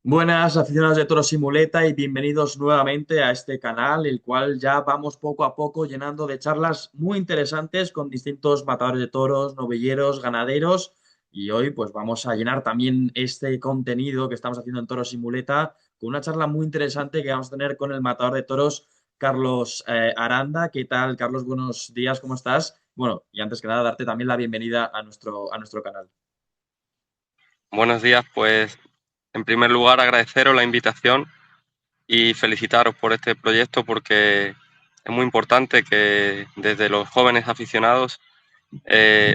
Buenas aficionados de Toro Simuleta y bienvenidos nuevamente a este canal, el cual ya vamos poco a poco llenando de charlas muy interesantes con distintos matadores de toros, novilleros, ganaderos y hoy pues vamos a llenar también este contenido que estamos haciendo en Toro Simuleta con una charla muy interesante que vamos a tener con el matador de toros Carlos Aranda. ¿Qué tal, Carlos? Buenos días, ¿cómo estás? Bueno, y antes que nada darte también la bienvenida a nuestro canal. Buenos días, pues en primer lugar agradeceros la invitación y felicitaros por este proyecto porque es muy importante que desde los jóvenes aficionados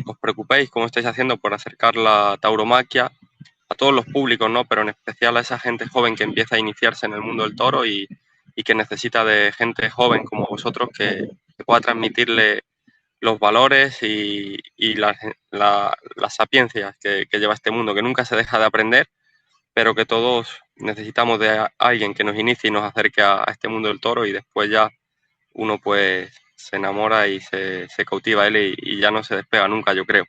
os preocupéis, como estáis haciendo, por acercar la tauromaquia a todos los públicos, ¿no? Pero en especial a esa gente joven que empieza a iniciarse en el mundo del toro y que necesita de gente joven como vosotros que pueda transmitirle los valores y las sapiencias que lleva este mundo, que nunca se deja de aprender, pero que todos necesitamos de alguien que nos inicie y nos acerque a este mundo del toro y después ya uno pues se enamora y se cautiva a él y ya no se despega nunca, yo creo.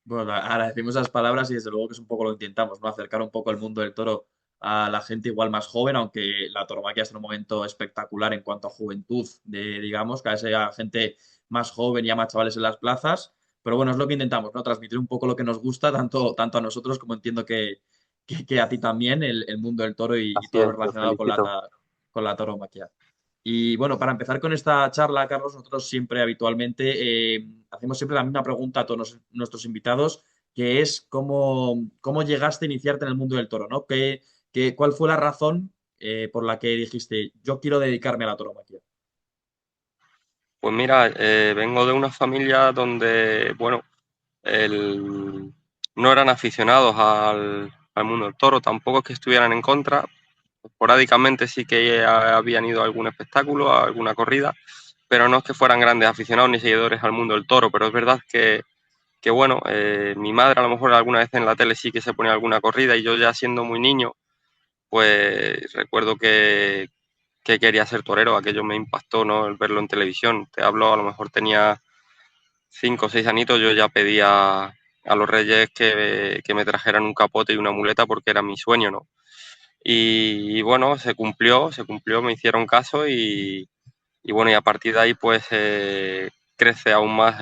Bueno, agradecemos esas palabras y desde luego que es un poco lo que intentamos, ¿no? Acercar un poco el mundo del toro a la gente igual más joven, aunque la tauromaquia está en un momento espectacular en cuanto a juventud, digamos, cada vez hay gente más joven y a más chavales en las plazas, pero bueno, es lo que intentamos, ¿no? Transmitir un poco lo que nos gusta, tanto a nosotros como entiendo que a ti también, el mundo del toro y Así todo lo es, lo relacionado felicito. con la tauromaquia. Y bueno, para empezar con esta charla, Carlos, nosotros siempre habitualmente hacemos siempre la misma pregunta a todos nuestros invitados, que es cómo llegaste a iniciarte en el mundo del toro, ¿no? ¿Cuál fue la razón por la que dijiste, yo quiero dedicarme a la tauromaquia? Pues mira, vengo de una familia donde, bueno, el- no eran aficionados al mundo del toro, tampoco es que estuvieran en contra. Esporádicamente sí que habían ido a algún espectáculo, a alguna corrida, pero no es que fueran grandes aficionados ni seguidores al mundo del toro, pero es verdad que bueno, mi madre a lo mejor alguna vez en la tele sí que se ponía alguna corrida y yo ya siendo muy niño, pues recuerdo que quería ser torero, aquello me impactó, ¿no? El verlo en televisión. Te hablo, a lo mejor tenía 5 o 6 añitos, yo ya pedía a los reyes que me trajeran un capote y una muleta porque era mi sueño, ¿no? Y bueno, se cumplió, me hicieron caso y bueno, y a partir de ahí pues crece aún más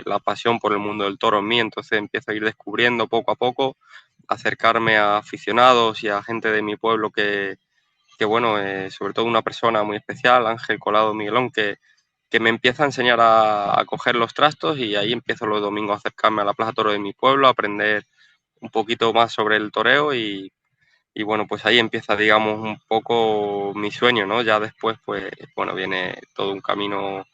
la pasión por el mundo del toro en mí, entonces empiezo a ir descubriendo poco a poco, acercarme a aficionados y a gente de mi pueblo que bueno, sobre todo una persona muy especial, Ángel Colado Miguelón, que me empieza a enseñar a coger los trastos y ahí empiezo los domingos a acercarme a la Plaza Toro de mi pueblo, a aprender un poquito más sobre el toreo y bueno, pues ahí empieza, digamos, un poco mi sueño, ¿no? Ya después, pues, bueno, viene todo un camino,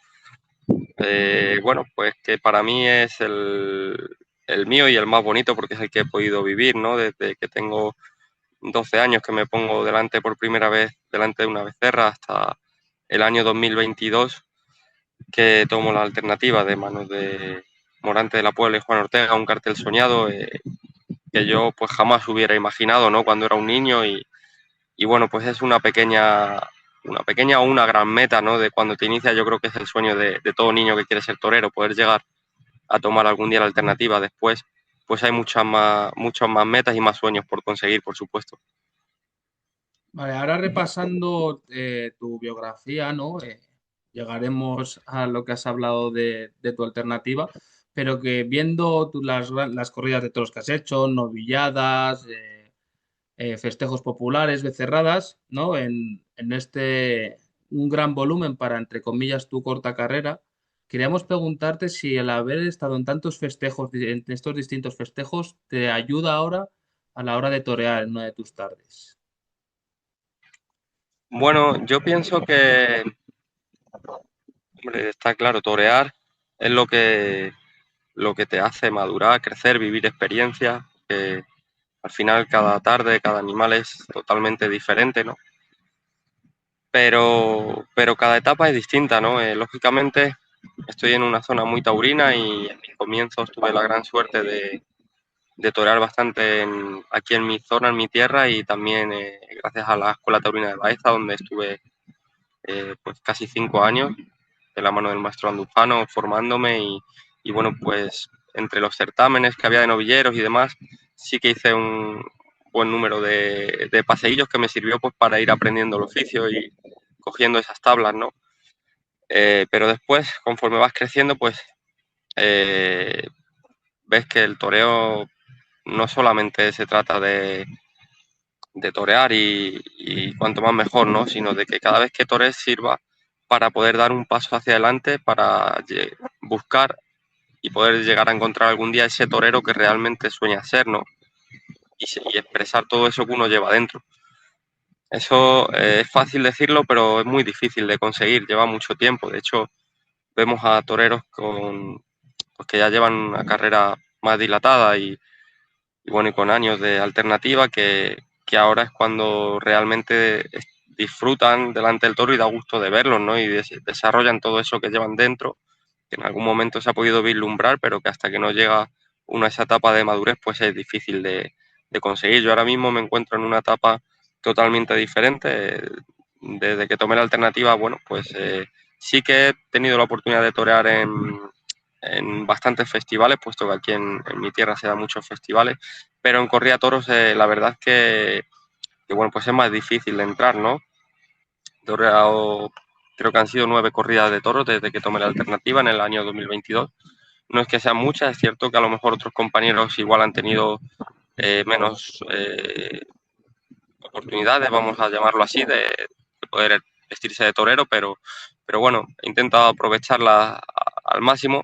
bueno, pues que para mí es el mío y el más bonito porque es el que he podido vivir, ¿no? Desde que tengo 12 años que me pongo delante por primera vez, delante de una becerra, hasta el año 2022 que tomo la alternativa de manos de Morante de la Puebla y Juan Ortega, un cartel soñado que yo pues jamás hubiera imaginado, ¿no? Cuando era un niño y bueno, pues es una pequeña o una gran meta, ¿no? De cuando te inicia, yo creo que es el sueño de todo niño que quiere ser torero, poder llegar a tomar algún día la alternativa. Después, pues hay muchas más metas y más sueños por conseguir, por supuesto. Vale, ahora repasando tu biografía, ¿no? Llegaremos a lo que has hablado de tu alternativa, pero que viendo las corridas de toros que has hecho, novilladas, festejos populares, becerradas, ¿no? En un gran volumen para, entre comillas, tu corta carrera, queríamos preguntarte si el haber estado en tantos festejos, en estos distintos festejos, te ayuda ahora a la hora de torear en una de tus tardes. Bueno, yo pienso que, hombre, está claro, torear es lo que te hace madurar, crecer, vivir experiencias, que al final cada tarde, cada animal es totalmente diferente, ¿no? Pero cada etapa es distinta, ¿no? Lógicamente estoy en una zona muy taurina y en mis comienzos tuve la gran suerte de torear bastante aquí en mi zona, en mi tierra y también gracias a la Escuela Taurina de Baeza, donde estuve pues casi 5 años de la mano del maestro Andujano formándome y bueno, pues entre los certámenes que había de novilleros y demás, sí que hice buen número de paseillos que me sirvió pues para ir aprendiendo el oficio y cogiendo esas tablas, ¿no? Pero después, conforme vas creciendo, pues eh, ves que el toreo no solamente se trata de torear y cuanto más mejor, ¿no? Sino de que cada vez que torees sirva para poder dar un paso hacia adelante, para buscar y poder llegar a encontrar algún día ese torero que realmente sueña ser, ¿no? Y expresar todo eso que uno lleva dentro. Eso es fácil decirlo, pero es muy difícil de conseguir, lleva mucho tiempo. De hecho, vemos a toreros pues que ya llevan una carrera más dilatada y bueno, y con años de alternativa que ahora es cuando realmente disfrutan delante del toro y da gusto de verlos, ¿no? Y desarrollan todo eso que llevan dentro, que en algún momento se ha podido vislumbrar, pero que hasta que no llega uno a esa etapa de madurez, pues es difícil de conseguir. Yo ahora mismo me encuentro en una etapa totalmente diferente. Desde que tomé la alternativa, bueno, pues sí que he tenido la oportunidad de torear en bastantes festivales, puesto que aquí en mi tierra se dan muchos festivales, pero en corrida de toros la verdad es que, bueno, pues es más difícil de entrar, ¿no? He toreado, creo que han sido 9 corridas de toros desde que tomé la alternativa en el año 2022. No es que sean muchas, es cierto que a lo mejor otros compañeros igual han tenido menos oportunidades, vamos a llamarlo así, de poder vestirse de torero, pero bueno, he intentado aprovecharla al máximo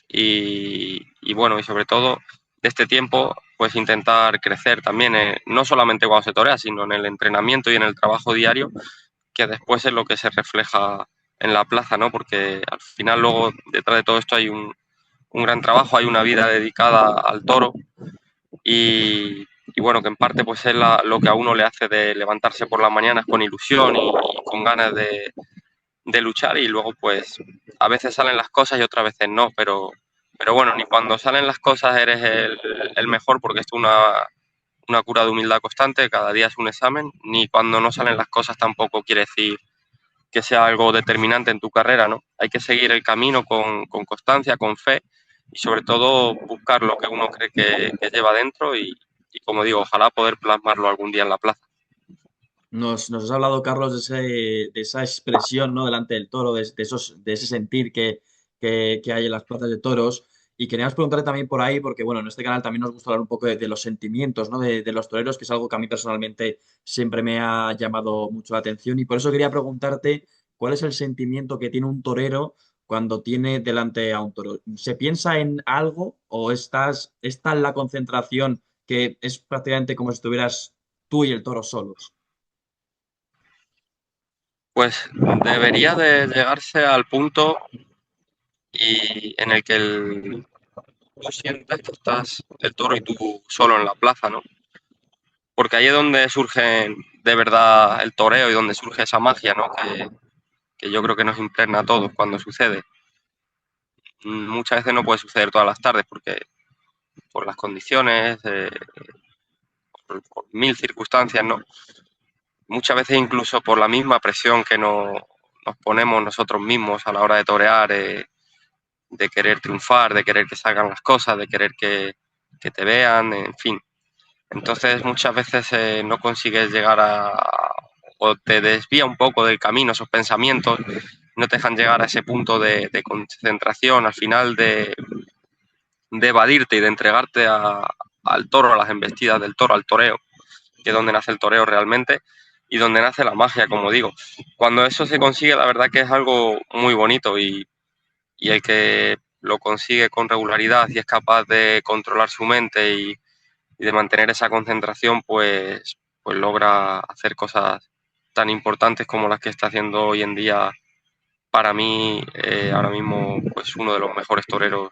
y bueno, y sobre todo de este tiempo, pues intentar crecer también, no solamente cuando se torea, sino en el entrenamiento y en el trabajo diario, que después es lo que se refleja en la plaza, ¿no? Porque al final luego detrás de todo esto hay un gran trabajo, hay una vida dedicada al toro y bueno, que en parte pues es lo que a uno le hace de levantarse por las mañanas con ilusión y con ganas de luchar y luego pues a veces salen las cosas y otras veces no, pero bueno, ni cuando salen las cosas eres el mejor porque esto es una cura de humildad constante, cada día es un examen, ni cuando no salen las cosas tampoco quiere decir que sea algo determinante en tu carrera, ¿no? Hay que seguir el camino con constancia, con fe y sobre todo buscar lo que uno cree que lleva dentro y como digo, ojalá poder plasmarlo algún día en la plaza. Nos has hablado, Carlos, de esa expresión, ¿no? Delante del toro, de ese sentir que hay en las plazas de toros. Y queríamos preguntarle también por ahí, porque bueno, en este canal también nos gusta hablar un poco de los sentimientos, ¿no? De los toreros, que es algo que a mí personalmente siempre me ha llamado mucho la atención. Y por eso quería preguntarte cuál es el sentimiento que tiene un torero cuando tiene delante a un toro. ¿Se piensa en algo o está en la concentración que es prácticamente como si estuvieras tú y el toro solos? Pues debería de llegarse al punto en el que tú sientes que estás el toro y tú solo en la plaza, ¿no? Porque ahí es donde surge de verdad el toreo y donde surge esa magia, ¿no? Que yo creo que nos impregna a todos cuando sucede. Muchas veces no puede suceder todas las tardes porque por las condiciones, por mil circunstancias, ¿no? Muchas veces incluso por la misma presión que nos ponemos nosotros mismos a la hora de torear, de querer triunfar, de querer que salgan las cosas, de querer que te vean, en fin. Entonces muchas veces no consigues llegar o te desvía un poco del camino esos pensamientos, no te dejan llegar a ese punto de concentración, al final de evadirte y de entregarte al toro, a las embestidas del toro, al toreo, que es donde nace el toreo realmente y donde nace la magia, como digo. Cuando eso se consigue, la verdad que es algo muy bonito y el que lo consigue con regularidad y es capaz de controlar su mente y de mantener esa concentración, pues logra hacer cosas tan importantes como las que está haciendo hoy en día para mí, ahora mismo, pues uno de los mejores toreros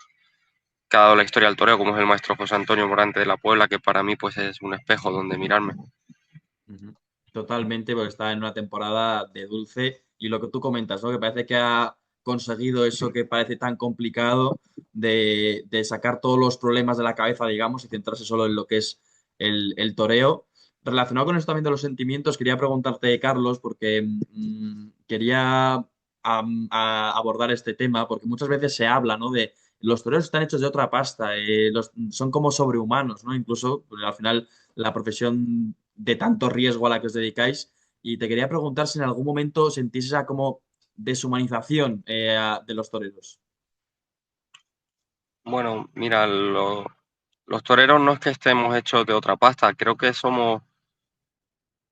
que ha dado la historia del toreo, como es el maestro José Antonio Morante de la Puebla, que para mí pues es un espejo donde mirarme. Ujú. Totalmente, porque está en una temporada de dulce y lo que tú comentas, ¿no? Que parece que ha conseguido eso que parece tan complicado de sacar todos los problemas de la cabeza, digamos, y centrarse solo en lo que es el toreo. Relacionado con esto también de los sentimientos, quería preguntarte, Carlos, porque quería abordar este tema, porque muchas veces se habla, ¿no? De los toreros están hechos de otra pasta, son como sobrehumanos, ¿no? Incluso, pues, al final la profesión de tanto riesgo a la que os dedicáis. Y te quería preguntar si en algún momento sentís esa como deshumanización de los toreros. Bueno, mira, los toreros no es que estemos hechos de otra pasta, creo que somos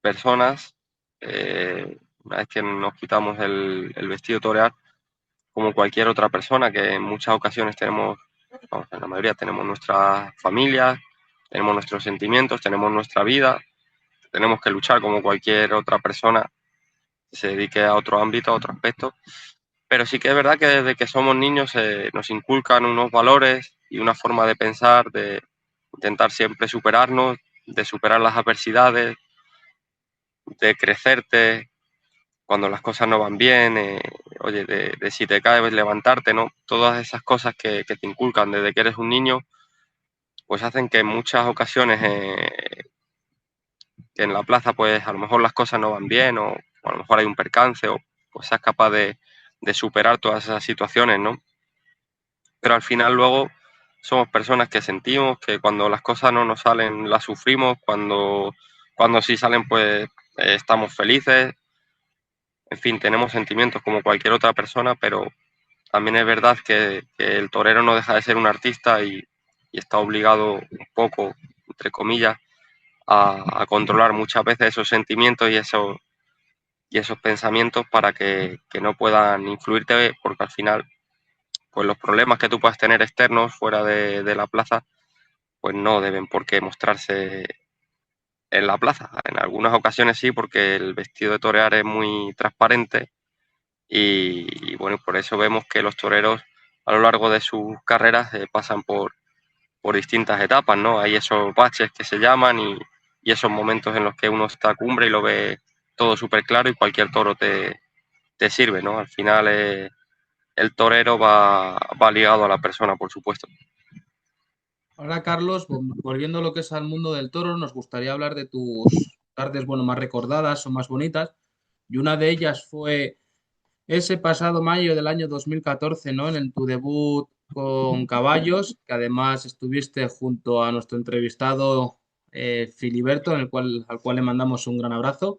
personas, una vez que nos quitamos el vestido torear, como cualquier otra persona, que en muchas ocasiones tenemos, vamos, en la mayoría tenemos nuestras familias, tenemos nuestros sentimientos, tenemos nuestra vida, tenemos que luchar como cualquier otra persona que se dedique a otro ámbito, a otro aspecto. Pero sí que es verdad que desde que somos niños nos inculcan unos valores y una forma de pensar, de intentar siempre superarnos, de superar las adversidades, de crecerte cuando las cosas no van bien, oye, de si te caes, levantarte, ¿no? Todas esas cosas que te inculcan desde que eres un niño, pues hacen que en muchas ocasiones que en la plaza pues a lo mejor las cosas no van bien o a lo mejor hay un percance o pues seas capaz de superar todas esas situaciones, ¿no? Pero al final luego somos personas que sentimos, que cuando las cosas no nos salen las sufrimos, cuando sí salen pues estamos felices, en fin, tenemos sentimientos como cualquier otra persona, pero también es verdad que el torero no deja de ser un artista y está obligado un poco, entre comillas, a controlar muchas veces esos sentimientos y esos pensamientos para que no puedan influirte, porque al final pues los problemas que tú puedas tener externos fuera de la plaza, pues no deben por qué mostrarse en la plaza. En algunas ocasiones sí, porque el vestido de torear es muy transparente y bueno, por eso vemos que los toreros a lo largo de sus carreras pasan por distintas etapas, ¿no? Hay esos baches que se llaman y esos momentos en los que uno está a cumbre y lo ve todo súper claro y cualquier toro te sirve, ¿no? Al final el torero va ligado a la persona, por supuesto. Ahora, Carlos, volviendo a lo que es al mundo del toro, nos gustaría hablar de tus tardes, bueno, más recordadas o más bonitas. Y una de ellas fue ese pasado mayo del año 2014, ¿no? En tu debut con Caballos, que además estuviste junto a nuestro entrevistado Filiberto, al cual le mandamos un gran abrazo.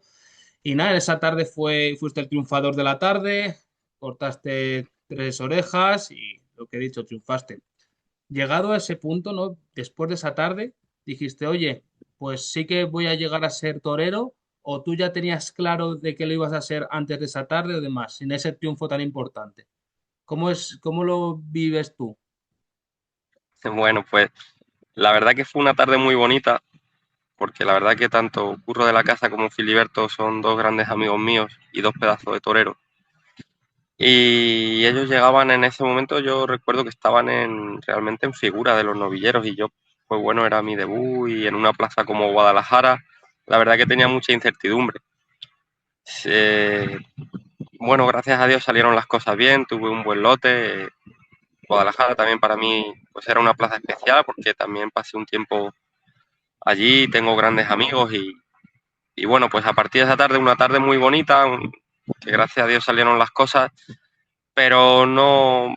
Y nada, esa tarde fuiste el triunfador de la tarde, cortaste 3 orejas y lo que he dicho, triunfaste. Llegado a ese punto, ¿no? Después de esa tarde, dijiste, oye, pues sí que voy a llegar a ser torero, o tú ya tenías claro de que lo ibas a ser antes de esa tarde o demás, sin ese triunfo tan importante. ¿Cómo lo vives tú? Bueno, pues la verdad que fue una tarde muy bonita, porque la verdad que tanto Curro de la Caza como Filiberto son dos grandes amigos míos y dos pedazos de toreros. Y ellos llegaban en ese momento, yo recuerdo que estaban realmente en figura de los novilleros y yo, pues bueno, era mi debut y en una plaza como Guadalajara, la verdad que tenía mucha incertidumbre. Eh, bueno, gracias a Dios salieron las cosas bien, tuve un buen lote. Guadalajara también para mí pues era una plaza especial porque también pasé un tiempo allí, tengo grandes amigos y bueno, pues a partir de esa tarde, una tarde muy bonita, que gracias a Dios salieron las cosas, pero no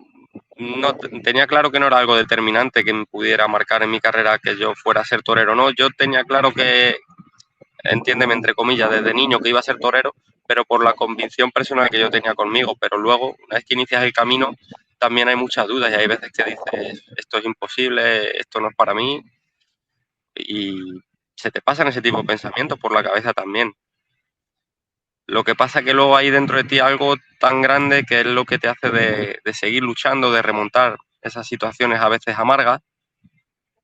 tenía claro que no era algo determinante que me pudiera marcar en mi carrera que yo fuera a ser torero, no, yo tenía claro que, entiéndeme entre comillas, desde niño que iba a ser torero, pero por la convicción personal que yo tenía conmigo, pero luego, una vez que inicias el camino, también hay muchas dudas y hay veces que dices, esto es imposible, esto no es para mí, y se te pasan ese tipo de pensamientos por la cabeza también. Lo que pasa es que luego hay dentro de ti algo tan grande que es lo que te hace de seguir luchando, de remontar esas situaciones a veces amargas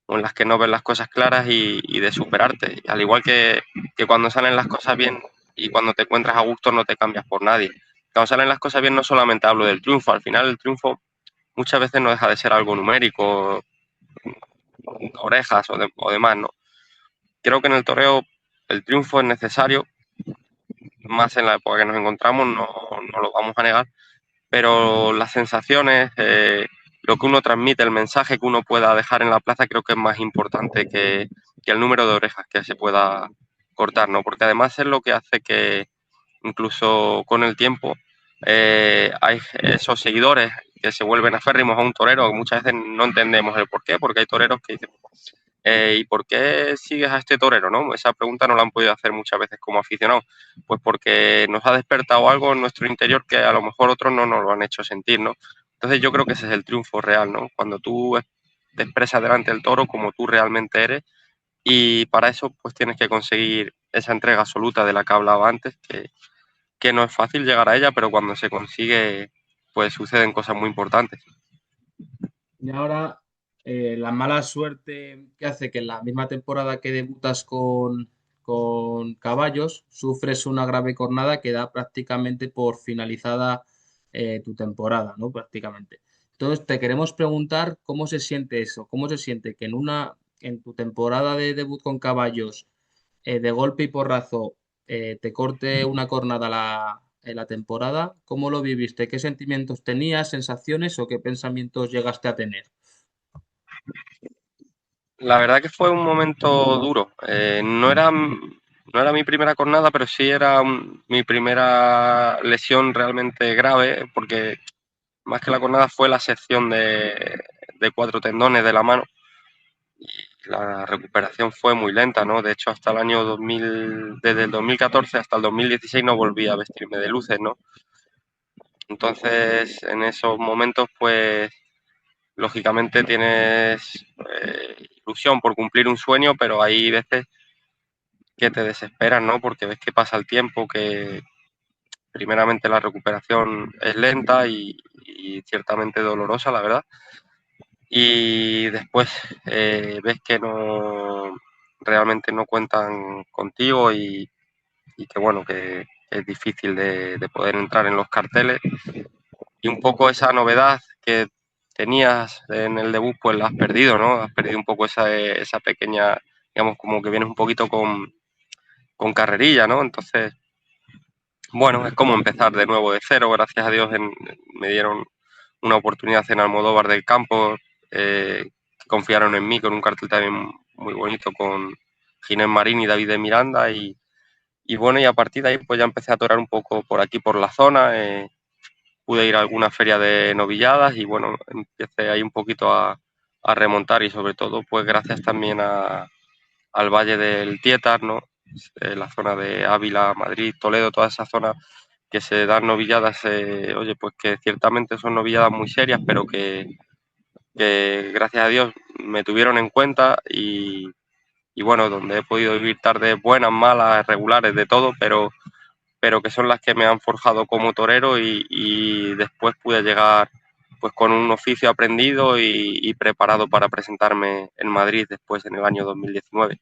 o en las que no ves las cosas claras y de superarte. Al igual que cuando salen las cosas bien y cuando te encuentras a gusto no te cambias por nadie. Cuando salen las cosas bien no solamente hablo del triunfo, al final el triunfo muchas veces no deja de ser algo numérico, orejas o demás, ¿no? Creo que en el toreo el triunfo es necesario, más en la época que nos encontramos, no lo vamos a negar, pero las sensaciones, lo que uno transmite, el mensaje que uno pueda dejar en la plaza, creo que es más importante que el número de orejas que se pueda cortar, ¿no? Porque además es lo que hace que incluso con el tiempo hay esos seguidores que se vuelven aférrimos a un torero, que muchas veces no entendemos el por qué, porque hay toreros que dicen, ¿Y por qué sigues a este torero, no? Esa pregunta no la han podido hacer muchas veces como aficionados. Pues porque nos ha despertado algo en nuestro interior que a lo mejor otros no nos lo han hecho sentir, ¿no? Entonces yo creo que ese es el triunfo real, ¿no? Cuando tú te expresas delante del toro como tú realmente eres, y para eso pues tienes que conseguir esa entrega absoluta de la que hablaba antes, que no es fácil llegar a ella, pero cuando se consigue pues suceden cosas muy importantes. Y ahora la mala suerte que hace que en la misma temporada que debutas con caballos, sufres una grave cornada que da prácticamente por finalizada tu temporada, ¿no? Prácticamente. Entonces te queremos preguntar cómo se siente eso, cómo se siente que en tu temporada de debut con caballos, de golpe y porrazo, te corte una cornada en la temporada. ¿Cómo lo viviste? ¿Qué sentimientos tenías, sensaciones o qué pensamientos llegaste a tener? La verdad que fue un momento duro. No era mi primera cornada, pero sí era mi primera lesión realmente grave, porque más que la cornada fue la sección de cuatro tendones de la mano. La recuperación fue muy lenta, ¿no? De hecho, hasta el año 2000, desde el 2014 hasta el 2016 no volví a vestirme de luces, ¿no? Entonces, en esos momentos, pues, lógicamente tienes ilusión por cumplir un sueño, pero hay veces que te desesperan, ¿no? Porque ves que pasa el tiempo, que primeramente la recuperación es lenta y ciertamente dolorosa, la verdad. Y después ves que no realmente no cuentan contigo y que bueno, que es difícil de poder entrar en los carteles. Y un poco esa novedad que tenías en el debut, pues la has perdido, ¿no? Has perdido un poco esa pequeña, digamos, como que vienes un poquito con carrerilla, ¿no? Entonces, bueno, es como empezar de nuevo de cero. Gracias a Dios me dieron una oportunidad en Almodóvar del Campo, que confiaron en mí con un cartel también muy bonito con Ginés Marín y David de Miranda. Y bueno, y a partir de ahí pues ya empecé a torear un poco por aquí, por la zona. Pude ir a alguna feria de novilladas y bueno, empecé ahí un poquito a remontar y sobre todo pues gracias también al Valle del Tietar, ¿no? La zona de Ávila, Madrid, Toledo, toda esa zona que se dan novilladas, oye, pues que ciertamente son novilladas muy serias, pero que gracias a Dios me tuvieron en cuenta y bueno, donde he podido vivir tardes buenas, malas, regulares, de todo, pero que son las que me han forjado como torero y después pude llegar pues con un oficio aprendido y preparado para presentarme en Madrid después en el año 2019.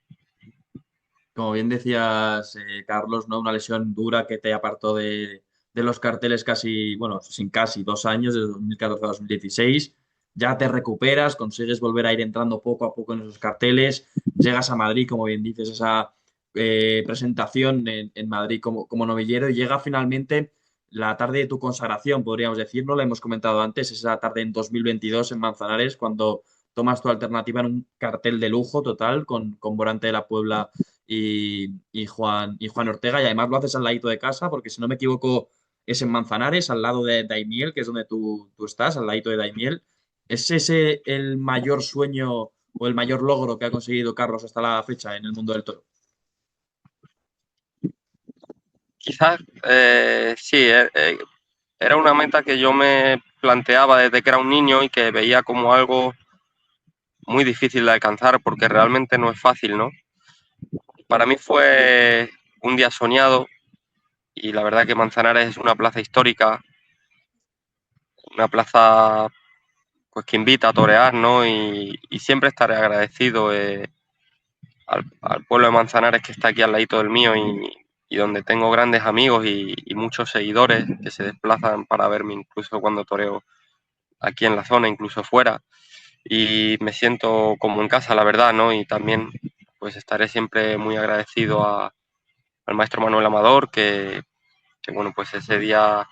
Como bien decías, Carlos, ¿no? Una lesión dura que te apartó de los carteles casi, bueno, sin casi 2 años, desde 2014 a 2016. Ya te recuperas, consigues volver a ir entrando poco a poco en esos carteles. Llegas a Madrid, como bien dices, esa presentación en Madrid como novillero y llega finalmente la tarde de tu consagración, podríamos decirlo. La hemos comentado antes, esa tarde en 2022 en Manzanares, cuando tomas tu alternativa en un cartel de lujo total con Morante de la Puebla y Juan Ortega, y además lo haces al ladito de casa, porque si no me equivoco es en Manzanares, al lado de Daimiel, que es donde tú estás, al ladito de Daimiel. ¿Es ese el mayor sueño o el mayor logro que ha conseguido Carlos hasta la fecha en el mundo del toro? Quizás sí, era una meta que yo me planteaba desde que era un niño y que veía como algo muy difícil de alcanzar porque realmente no es fácil, ¿no? Para mí fue un día soñado y la verdad que Manzanares es una plaza histórica, una plaza pues que invita a torear, ¿no? Y siempre estaré agradecido al pueblo de Manzanares que está aquí al ladito del mío y donde tengo grandes amigos y muchos seguidores que se desplazan para verme incluso cuando toreo aquí en la zona, incluso fuera. Y me siento como en casa, la verdad, ¿no? Y también pues estaré siempre muy agradecido al maestro Manuel Amador, que bueno, pues ese día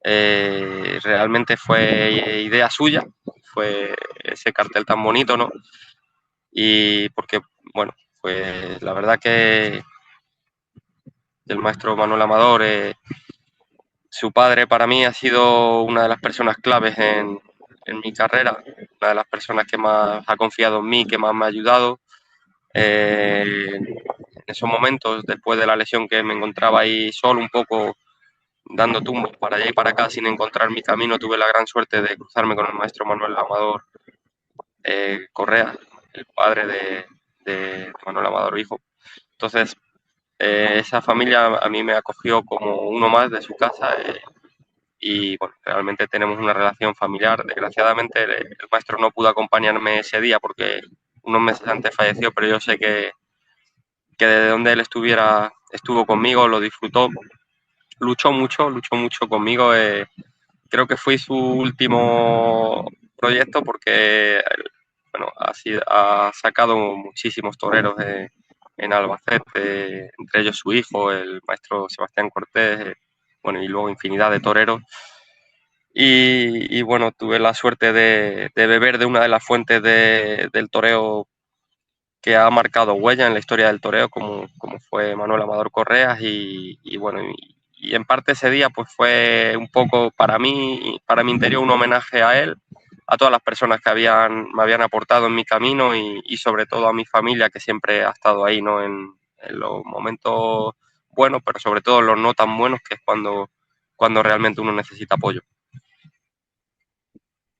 realmente fue idea suya, fue ese cartel tan bonito, ¿no? Y porque, bueno, pues la verdad que el maestro Manuel Amador, su padre para mí ha sido una de las personas claves en mi carrera, una de las personas que más ha confiado en mí, que más me ha ayudado En esos momentos, después de la lesión, que me encontraba ahí solo un poco dando tumbos para allá y para acá sin encontrar mi camino, tuve la gran suerte de cruzarme con el maestro Manuel Amador Correa, el padre de Manuel Amador hijo. Entonces, esa familia a mí me acogió como uno más de su casa, y bueno, realmente tenemos una relación familiar. Desgraciadamente el maestro no pudo acompañarme ese día porque unos meses antes falleció, pero yo sé que desde donde él estuvo conmigo, lo disfrutó, luchó mucho conmigo. Creo que fui su último proyecto porque bueno, ha sacado muchísimos toreros en Albacete, entre ellos su hijo, el maestro Sebastián Cortés, bueno, y luego infinidad de toreros. Y bueno, tuve la suerte de beber de una de las fuentes del toreo que ha marcado huella en la historia del toreo, como fue Manuel Amador Correas, y bueno, y en parte ese día pues fue un poco para mí, para mi interior, un homenaje a él, a todas las personas que me habían aportado en mi camino, y sobre todo a mi familia, que siempre ha estado ahí, ¿no? En los momentos buenos, pero sobre todo en los no tan buenos, que es cuando realmente uno necesita apoyo.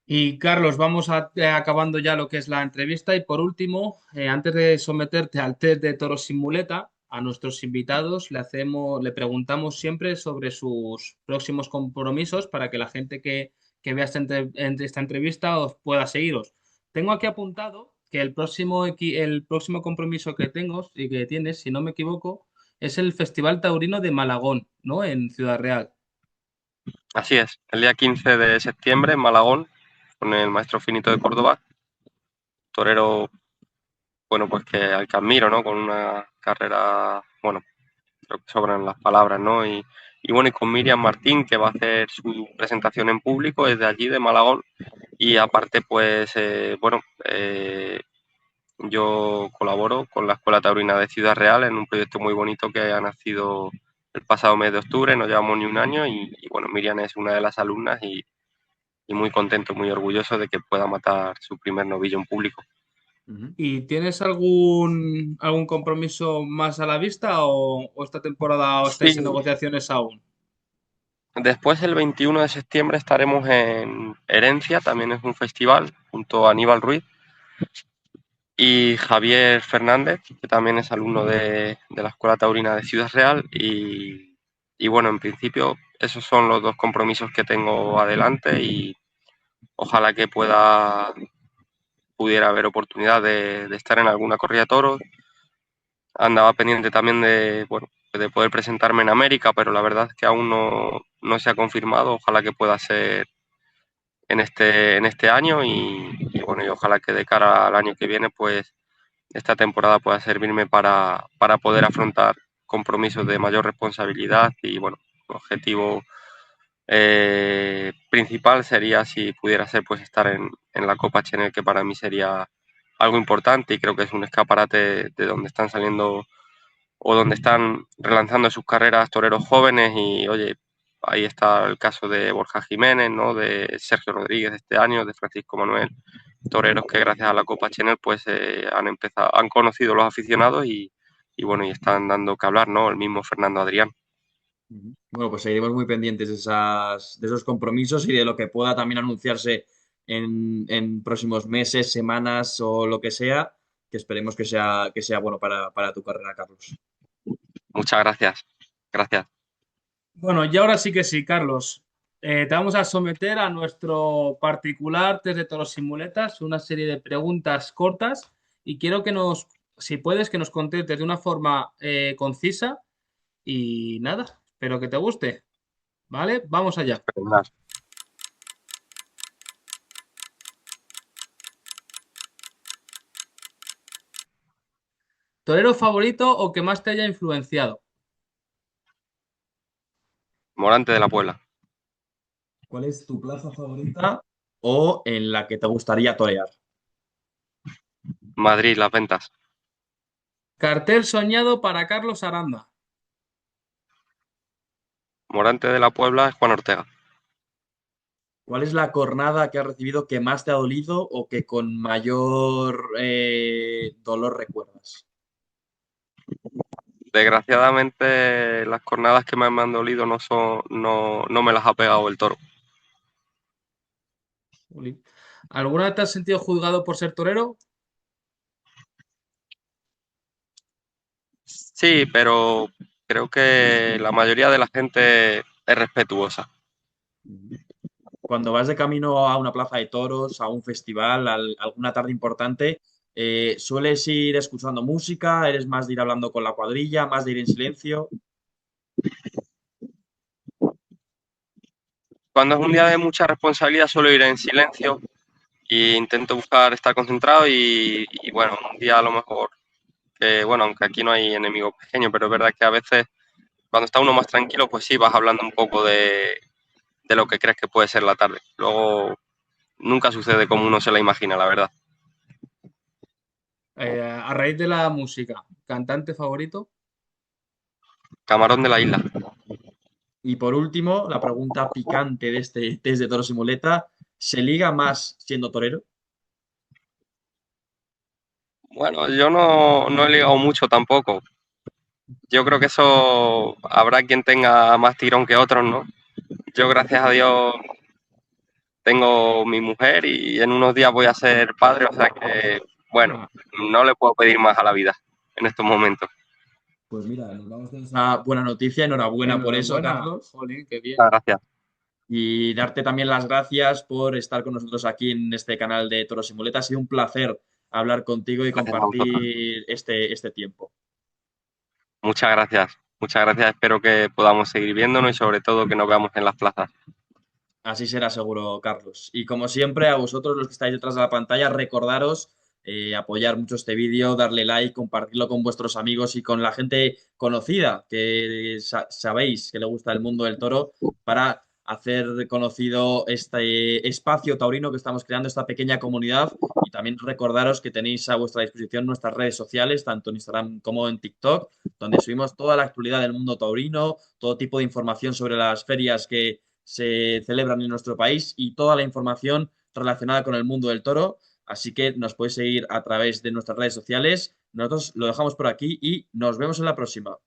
Y Carlos, acabando ya lo que es la entrevista y por último, antes de someterte al test de toros sin muleta, a nuestros invitados le preguntamos siempre sobre sus próximos compromisos para que la gente que vea esta entrevista os pueda seguiros. Tengo aquí apuntado que el próximo compromiso que tengo y que tienes, si no me equivoco, es el Festival Taurino de Malagón, ¿no? En Ciudad Real. Así es, el día 15 de septiembre en Malagón, con el maestro Finito de Córdoba, torero, bueno, pues que al que admiro, ¿no? Con una carrera, bueno, creo que sobran las palabras, ¿no? Y bueno, y con Miriam Martín, que va a hacer su presentación en público, es de allí, de Malagón, y aparte, pues, bueno, yo colaboro con la Escuela Taurina de Ciudad Real en un proyecto muy bonito que ha nacido el pasado mes de octubre, no llevamos ni un año, y bueno, Miriam es una de las alumnas, y muy contento, muy orgulloso de que pueda matar su primer novillo en público. ¿Y tienes algún compromiso más a la vista o esta temporada o estáis en Sí, negociaciones aún? después el 21 de septiembre estaremos en Herencia, también es un festival, junto a Aníbal Ruiz y Javier Fernández, que también es alumno de la Escuela Taurina de Ciudad Real. Y bueno, en principio esos son los dos compromisos que tengo adelante, y ojalá que pudiera haber oportunidad de estar en alguna corrida de toros. Andaba pendiente también bueno, de poder presentarme en América, pero la verdad es que aún no se ha confirmado. Ojalá que pueda ser en este año, y bueno, y ojalá que de cara al año que viene, pues esta temporada pueda servirme para poder afrontar compromisos de mayor responsabilidad. Y bueno, el objetivo principal sería, si pudiera ser, pues estar en la Copa Chenel, que para mí sería algo importante, y creo que es un escaparate de donde están saliendo o donde están relanzando sus carreras toreros jóvenes. Y oye, ahí está el caso de Borja Jiménez, ¿no? De Sergio Rodríguez este año, de Francisco Manuel, toreros que gracias a la Copa Chenel pues han conocido los aficionados, y bueno, y están dando que hablar, ¿no? El mismo Fernando Adrián. Ujú. Bueno, pues seguiremos muy pendientes de esos compromisos y de lo que pueda también anunciarse en próximos meses, semanas o lo que sea, que esperemos que sea bueno para tu carrera, Carlos. Muchas gracias. Gracias. Bueno, y ahora sí que sí, Carlos. Te vamos a someter a nuestro particular test de toros sin muletas, una serie de preguntas cortas y quiero si puedes, que nos contestes de una forma concisa y nada, espero que te guste. ¿Vale? Vamos allá. Fenomenal. ¿Torero favorito o que más te haya influenciado? Morante de la Puebla. ¿Cuál es tu plaza favorita o en la que te gustaría torear? Madrid, Las Ventas. Cartel soñado para Carlos Aranda. Morante de la Puebla es Juan Ortega. ¿Cuál es la cornada que has recibido que más te ha dolido o que con mayor dolor recuerdas? Desgraciadamente, las cornadas que me han dolido no me las ha pegado el toro. Jolín. ¿Alguna vez te has sentido juzgado por ser torero? Sí, pero creo que la mayoría de la gente es respetuosa. Cuando vas de camino a una plaza de toros, a un festival, alguna tarde importante, ¿sueles ir escuchando música? ¿Eres más de ir hablando con la cuadrilla, más de ir en silencio? Cuando es un día de mucha responsabilidad suelo ir en silencio e intento buscar estar concentrado y bueno, un día a lo mejor, que bueno, aunque aquí no hay enemigos pequeños, pero es verdad que a veces cuando está uno más tranquilo, pues sí, vas hablando un poco de lo que crees que puede ser la tarde. Luego nunca sucede como uno se la imagina, la verdad. A raíz de la música, ¿cantante favorito? Camarón de la isla. Y por último, la pregunta picante de este test de toros y muleta, ¿se liga más siendo torero? Bueno, yo no he ligado mucho tampoco. Yo creo que eso habrá quien tenga más tirón que otros, ¿no? Yo, gracias a Dios, tengo mi mujer y en unos días voy a ser padre, o sea que, bueno, Ah, no le puedo pedir más a la vida en estos momentos. Pues mira, nos vamos con esa buena noticia. Enhorabuena por eso, enhorabuena, Carlos. jolín, qué bien. Muchas gracias. Y darte también las gracias por estar con nosotros aquí en este canal de Toros y Muletas. Ha sido un placer hablar contigo y Gracias a vosotros. compartir este tiempo. Muchas gracias. Muchas gracias. Espero que podamos seguir viéndonos y sobre todo que nos veamos en las plazas. Así será seguro, Carlos. Y como siempre, a vosotros los que estáis detrás de la pantalla, recordaros apoyar mucho este vídeo, darle like, compartirlo con vuestros amigos y con la gente conocida que sabéis que le gusta el mundo del toro para hacer conocido este espacio taurino que estamos creando, esta pequeña comunidad. Y también recordaros que tenéis a vuestra disposición nuestras redes sociales, tanto en Instagram como en TikTok, donde subimos toda la actualidad del mundo taurino, todo tipo de información sobre las ferias que se celebran en nuestro país y toda la información relacionada con el mundo del toro. Así que nos podéis seguir a través de nuestras redes sociales. Nosotros lo dejamos por aquí y nos vemos en la próxima.